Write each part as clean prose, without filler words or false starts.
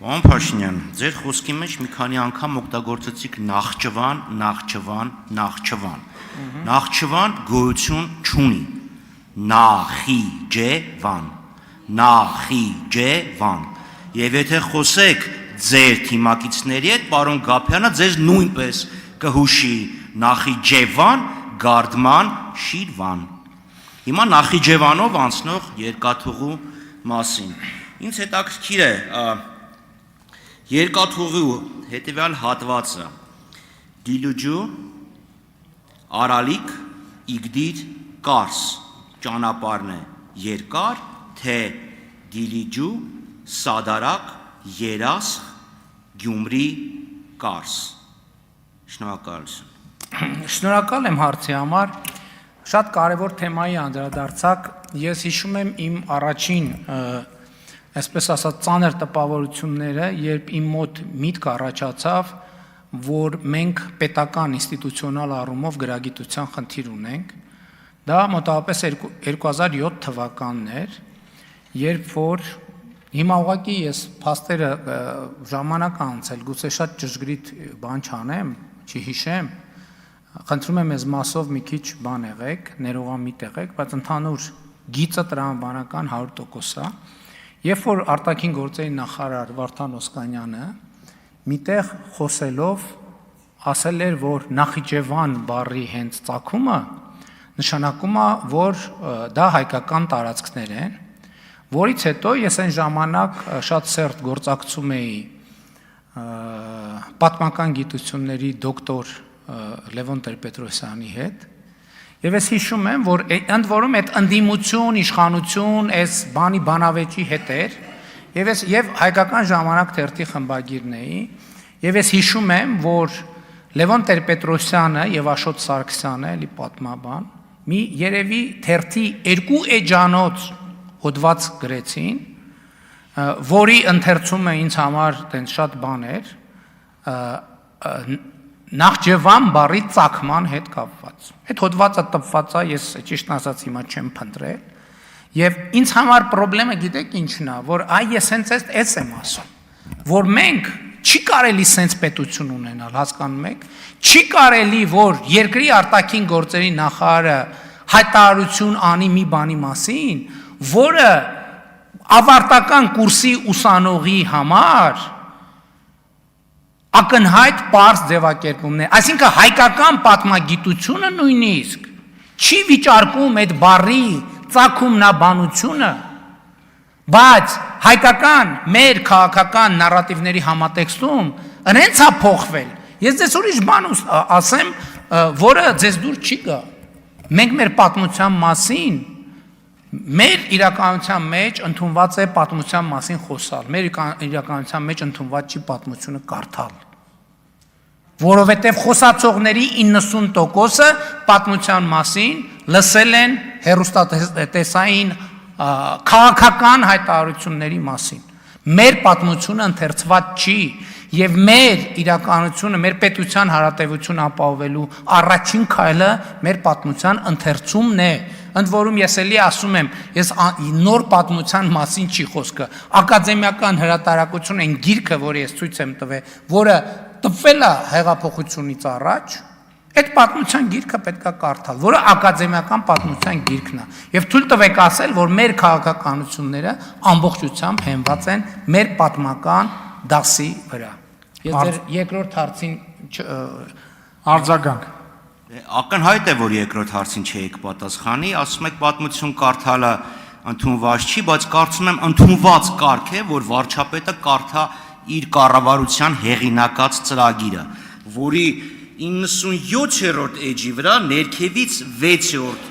Պարոն Փաշինյան, ձեր խոսքի մեջ մի քանի անգամ օգտագործեցիք Նախճեվան, Նախճեվան գոյություն չունի։ Նախիջևան։ Եվ եթե խոսեք ձեր թիմակիցների հետ, պարոն Գափյանը ձեզ նույնպես կհուշի Նախիջևան, Գարդման, Շիրվան։ Հիմա Նախիջևանով անցնող երկաթուղու մասին։ Ինձ հետաքրքիր է երկաթուղու հետևյալ հատվածը՝ Դիլիջու, Արալիկ, Իգդիր, Կարս ճանապարհն է երկար, թե Դիլիջու, Սադարակ, Երասխ, Գյումրի, Կարս։ Շնորհակալություն։ Շնորհակալ եմ հարցի համար։ Շատ կարևոր թեմայի անդրադարձակ։ Ես հիշում եմ իմ առաջին, այսպես ասած, ծանր տպավորությունները, երբ իմ մոտ միտք առաջացավ, որ մենք պետական ինստիտուցիոնալ առումով գրագիտության խնդիր ունենք։ Դա մոտավորապես 2007 թվականն էր, երբ որ հիմա ուղղակի ես փաստերը ժամանակ անցել, գուցե շատ ճշգրիտ բան չանեմ, չհիշեմ, խնդրում եմ ես մասով մի քիչ բան եղեք, ներողամիտ եղեք, բայց ընդհանուր գիծը տրամաբանական 100% է։ Երբ որ արտաքին գործերի նախարար Վարդան Օսկանյանը միտեղ խոսելով ասել էր, որ Նախիջևան բառի հենց ծագումը նշանակում է, որ դա հայկական տարածքներ են, որից հետո ես այն ժամանակ շատ սերտ գործակցում էի պատմական գիտությունների դոկտոր Լևոն Տեր-Պետրոսյանի հետ, եւ ես հիշում եմ, որ ընդ որում այդ ընդդիմություն, իշխանություն, այս բանի բանավեճի հետ էր, եւ հայկական ժամանակ թերթի խմբագիրն էի, եւ ես հիշում եմ, որ Լևոն Տեր-Պետրոսյանը եւ Աշոտ Սարգսյանը, էլի պատմաբան, մի երևի թերթի 2 էջանոց հոդված գրեցին, որի ընթերցումը ինձ համար տենց շատ բան էր, Նախճեվան բառի ծագման հետ կապված։ Այդ հոդվածը տպված է, ես ճիշտն ասած հիմա չեմ փնտրել, եւ ինձ համար խնդրեմը գիտեք ինչն է, որ ես հենց այս եմ ասում, որ մենք չի կարելի սենց պետություն ունենալ, հասկանում եք, չի կարելի, որ երկրի արտաքին գործերի նախարարը հայտարարություն անի մի բանի մասին, որը ավարտական կուրսի ուսանողի համար ակնհայտ պարզ ձևակերպումն է, այսինքն հայկական պատմագիտությունը նույնիսկ չի վիճարկում այդ բառի ծագումնաբանությունը, բայց հայկական մեր քաղաքական նարատիվների համատեքստում ընենց է փոխվել։ Ես ձեզ ուրիշ բան ասեմ, որը ձեզ դուր չի գա։ Մենք մեր պատմության մասին, մեր իրականության մեջ ընդունված է պատմության մասին խոսալ, մեր իրականության մեջ ընդունված չի պատմությունը կարդալ, որովհետև խոսացողների 90%-ը պատմության մասին լսել են հեռուստատեսային քաղաքական հայտարարությունների մասին։ Մեր պատմությունը ընթերցված չի, եւ մեր իրականությունը, մեր պետության հարատեվություն ապահովելու առաջին քայլը մեր պատմության ընթերցումն է։ Ընդ որում ես էլի ասում եմ, ես նոր պատմության մասին չի խոսքը, ակադեմիական հրատարակություն են գիրքը, որը ես ցույց եմ տվել, որը տպվել է հեղափոխությունից առաջ, այդ պատմության գիրքը պետք է կարդալ, որը ակադեմիական պատմության գիրքն է, եւ թույլ տվեք ասել, որ մեր քաղաքականությունները ամբողջությամբ հենված են մեր պատմական դասի վրա։ Ես ձեր երկրորդ հարցին արձագանք։ Ակնհայտ է, որ երկրորդ հարցին չէիք պատասխանի, ասում եք պատմություն կարդալը ընդունված չի, բայց կարծում եմ ընդունված կարգ է, որ վարչապետը կարդա իր կառավարության հեղինակած ծրագիրը, որի 97-րդ էջի վրա ներքևից 6-րդ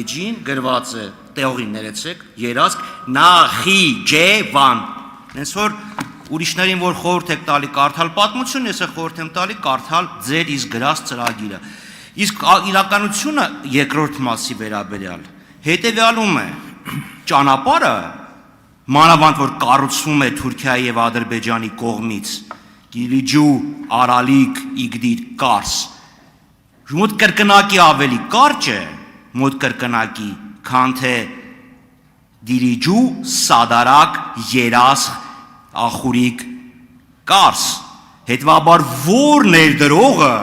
էջին գրված է, տեղին ներեցեք, երազք Նախիջևան։ Հենց որ ուրիշներին որ խորհուրդ եք տալի կարդալ պատմություն, ես խորհուրդ եմ տալի կարդալ ձեր իսկ գրած ծրագիրը։ Իսկ իրականությունը երկրորդ մասի վերաբերյալ հետևյալում է, ճանապարհը մանավանդ որ կառուցվում է Թուրքիայի եւ Ադրբեջանի կողմից, Դիլիջու, Արալիկ, Իգդիր, Կարս, մոտ կրկնակի ավելի կարճ է, մոտ կրկնակի, քան թե Դիլիջու, Սադարակ, Երասխ, ախուրիկ կարս, հետվաբար որ ներդրողը,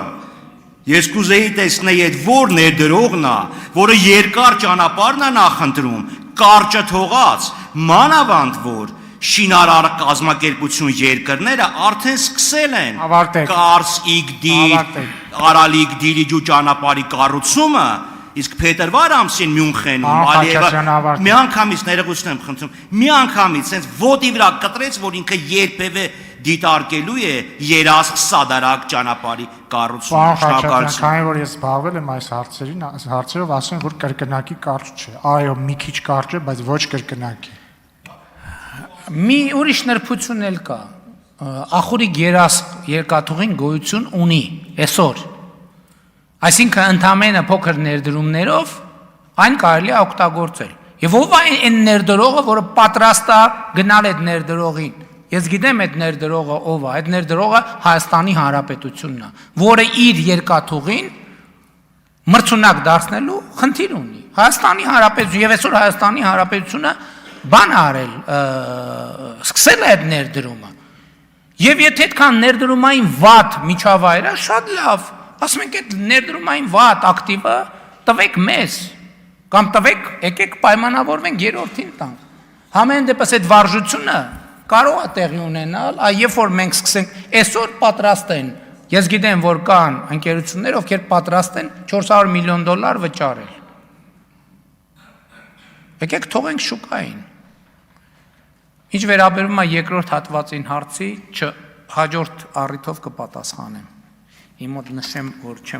ես կուզեի տեսնեի այդ որ ներդրողն է, որը երկար ճանապարհն է նախընտրում, կարճը թողած, մանավանդ որ շինարար կազմակերպություն երկրները արդեն սկսել են կարս իգդիր, արալիկ դիրիջու ճանապարհի կառուցումը, իսկ փետրվար ամսին Մյունխենում Ալիևը մի անգամից ներողություն եմ խնդրում, մի անգամից sense ոտի վրա կտրեց, որ ինքը երբևէ դիտարկելու է երաս սադարակ ճանապարհի կառուցումը։ Շնորհակալություն։ Քանի որ ես զբաղվել եմ այս հարցերով, ասեմ, որ կրկնակի կարճ չէ։ Այո, մի քիչ կարճ է, բայց ոչ կրկնակի։ Մի ուրիշ նրբություն էլ կա։ Ախուրիկ երաս երկաթուղին գոյություն ունի այսօր։ Այսինքն ընդամենը փոքր ներդրումներով այն կարելի է օգտագործել։ Եվ ով է այն ներդրողը, որը պատրաստ է գնալ այդ ներդրողին։ Ես գիտեմ այդ ներդրողը ով է, այդ ներդրողը Հայաստանի Հանրապետությունն է, որը իր երկաթուղին մրցունակ դարձնելու խնդիր ունի։ Հայաստանի Հանրապետություն եւ այսօր Հայաստանի Հանրապետությունը բան արել, սկսել է այդ ներդրումը։ Եւ եթե այդքան ներդրումային վատ միջավայրը շատ լավ, ասում ենք այդ ներդրումային վատ ակտիվը տվեք մեզ, կամ տվեք, եկեք պայմանավորվենք երրորդին տանք։ Համեն դեպս այդ վարժությունը կարող է տեղի ունենալ, երբ որ մենք սկսենք այսօր պատրաստ են, ես գիտեմ, որ կան ընկերություններ, ովքեր պատրաստ են $400 միլիոն վճարել։ Եկեք թողենք շուկային։ Ինչ վերաբերում է երկրորդ հատվածին հարցի, հաջորդ առիթով կպատասխանեմ։ Իմ մոտ նշեմ, որ չեմ